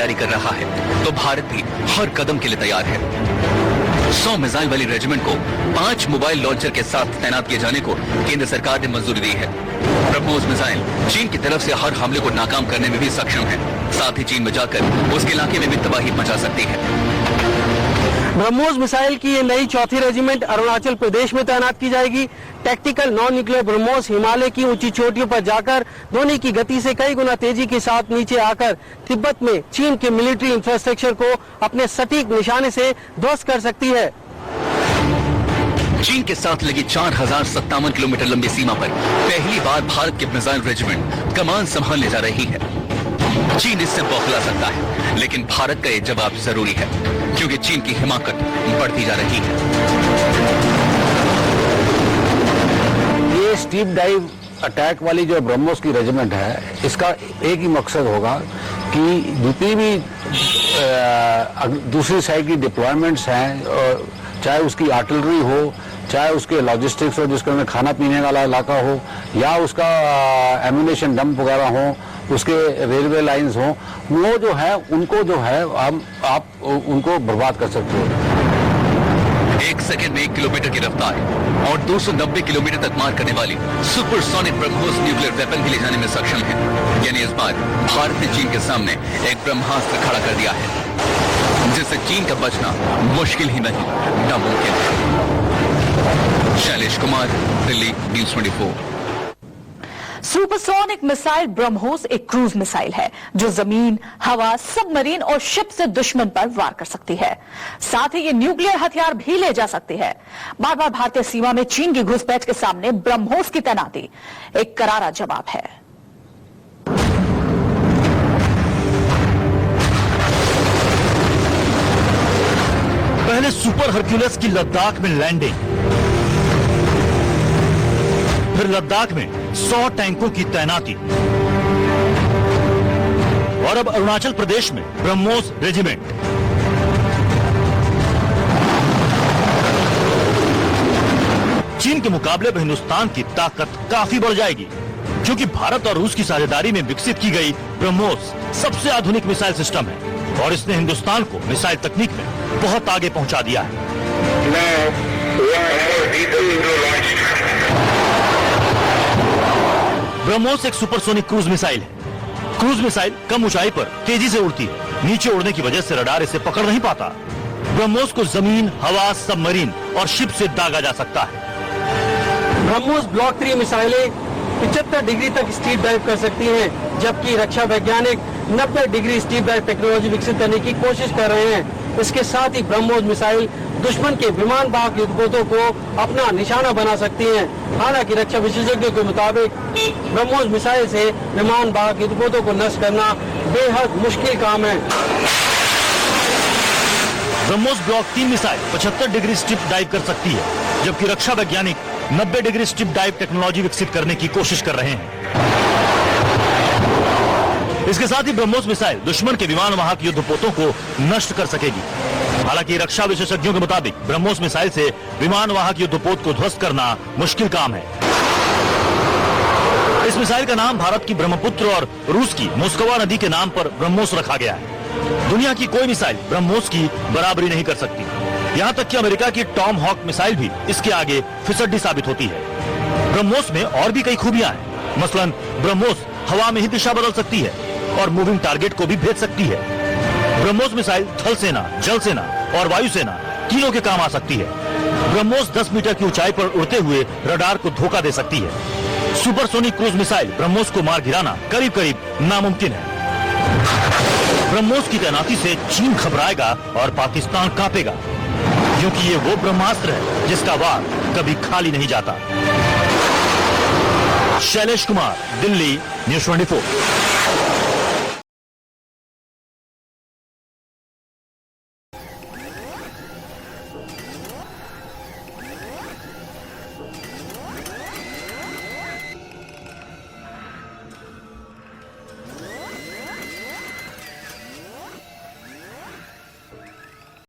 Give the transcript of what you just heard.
तैयारी कर रहा है तो भारत भी हर कदम के लिए तैयार है। 100 मिसाइल वाली रेजिमेंट को 5 मोबाइल लॉन्चर के साथ तैनात किए जाने को केंद्र सरकार ने मंजूरी दी है। ब्रह्मोस मिसाइल चीन की तरफ से हर हमले को नाकाम करने में भी सक्षम है, साथ ही चीन में जाकर उसके इलाके में भी तबाही मचा सकती है। ब्रह्मोस मिसाइल की ये नई 4थी रेजिमेंट अरुणाचल प्रदेश में तैनात की जाएगी। Tactical non nuclear BrahMos Himalaya की ऊंची चोटियों पर जाकर ध्वनि की गति से कई गुना तेजी के साथ नीचे आकर तिब्बत में चीन के मिलिट्री इंफ्रास्ट्रक्चर को अपने सटीक निशाने से ध्वस्त कर सकती है। चीन के साथ लगी 4057 किलोमीटर लंबी सीमा पर पहली बार भारत की मिसाइल रेजिमेंट कमान संभालने जा रही है। चीन इससे बौखला सकता है, लेकिन भारत का ये जवाब जरूरी है, क्योंकि चीन की हिमाकत बढ़ती जा रही है। ये स्टीप डाइव अटैक वाली जो ब्रह्मोस की रेजिमेंट है, इसका एक ही मकसद होगा कि जितनी भी दूसरी साइड की डिप्लॉयमेंट्स हैं, चाहे उसकी आर्टिलरी हो, चाहे उसके लॉजिस्टिक्स हो जिसके अंदर खाना पीने वाला इलाका हो, या उसका एम्यूनेशन डंप वगैरह हो, उसके रेलवे लाइंस हो, वो जो है उनको जो है आप उनको बर्बाद कर सकते हो। 1 सेकेंड में 1 किलोमीटर की रफ्तार और 290 किलोमीटर तक मार करने वाली सुपरसोनिक ब्रह्मोस न्यूक्लियर वेपन भी ले जाने में सक्षम है। यानी इस बार भारत ने चीन के सामने एक ब्रह्मास्त्र खड़ा कर दिया है, जिससे चीन का बचना मुश्किल ही नहीं नामुमकिन है। Shailesh Kumar, Delhi, news 24। Supersonic missile BrahMos एक क्रूज मिसाइल है जो जमीन, हवा, सबमरीन और शिप से दुश्मन पर वार कर सकती है। साथ ही ये न्यूक्लियर हथियार भी ले जा सकती है। बार बार भारतीय सीमा में चीन की घुसपैठ के सामने ब्रह्मोस की तैनाती एक करारा जवाब है। पहले सुपर हरक्यूलिस की लद्दाख में लैंडिंग, फिर लद्दाख में 100 टैंकों की तैनाती, और अब अरुणाचल प्रदेश में ब्रह्मोस रेजिमेंट। चीन के मुकाबले में हिंदुस्तान की ताकत काफी बढ़ जाएगी, क्योंकि भारत और रूस की साझेदारी में विकसित की गई ब्रह्मोस सबसे आधुनिक मिसाइल सिस्टम है और इसने हिंदुस्तान को मिसाइल तकनीक में बहुत आगे पहुंचा दिया है। ब्रह्मोस एक सुपरसोनिक क्रूज मिसाइल है। क्रूज मिसाइल कम ऊंचाई पर तेजी से उड़ती है। नीचे उड़ने की वजह से रडार इसे पकड़ नहीं पाता। ब्रह्मोस को जमीन, हवा, सबमरीन और शिप से दागा जा सकता है। ब्रह्मोस ब्लॉक 3 मिसाइलें 75 डिग्री तक स्टीप डाइव कर सकती हैं, जबकि रक्षा वैज्ञानिक 90 डिग्री स्टीप डाइव टेक्नोलॉजी विकसित करने की कोशिश कर रहे हैं। इसके साथ ही ब्रह्मोस मिसाइल दुश्मन के विमान वाहक युद्धपोतों को अपना निशाना बना सकती हैं। हालांकि रक्षा विशेषज्ञों के मुताबिक ब्रह्मोस मिसाइल से विमान वाहक युद्धपोतों को नष्ट करना बेहद मुश्किल काम है। BrahMos block 3 missile 75 degree steep dive कर सकती है, जबकि रक्षा वैज्ञानिक 90 डिग्री स्टीप डाइव टेक्नोलॉजी विकसित करने की कोशिश कर रहे हैं। इसके साथ ही ब्रह्मोस मिसाइल दुश्मन के विमान वाहक युद्धपोतों को नष्ट कर सकेगी। हालांकि रक्षा विशेषज्ञों के मुताबिक ब्रह्मोस मिसाइल से विमान वाहक युद्धपोत को ध्वस्त करना मुश्किल काम है। इस मिसाइल का नाम भारत की ब्रह्मपुत्र और रूस की मोस्कवा नदी के नाम पर ब्रह्मोस रखा गया है। दुनिया की कोई मिसाइल ब्रह्मोस की बराबरी नहीं कर सकती। यहाँ तक कि अमेरिका की टॉम हॉक मिसाइल भी इसके आगे फिसड्डी साबित होती है। ब्रह्मोस में और भी कई खूबियां हैं। मसलन ब्रह्मोस हवा में ही दिशा बदल सकती है और मूविंग टारगेट को भी भेज सकती है। ब्रह्मोस मिसाइल थल सेना, जल सेना और वायुसेना तीनों के काम आ सकती है। ब्रह्मोस 10 मीटर की ऊंचाई पर उड़ते हुए रडार को धोखा दे सकती है। सुपरसोनिक क्रूज मिसाइल ब्रह्मोस को मार गिराना करीब करीब नामुमकिन है। ब्रह्मोस की तैनाती से चीन घबराएगा और पाकिस्तान कांपेगा, क्योंकि ये वो ब्रह्मास्त्र है जिसका वार कभी खाली नहीं जाता। शैलेश कुमार, दिल्ली, न्यूज़ 24।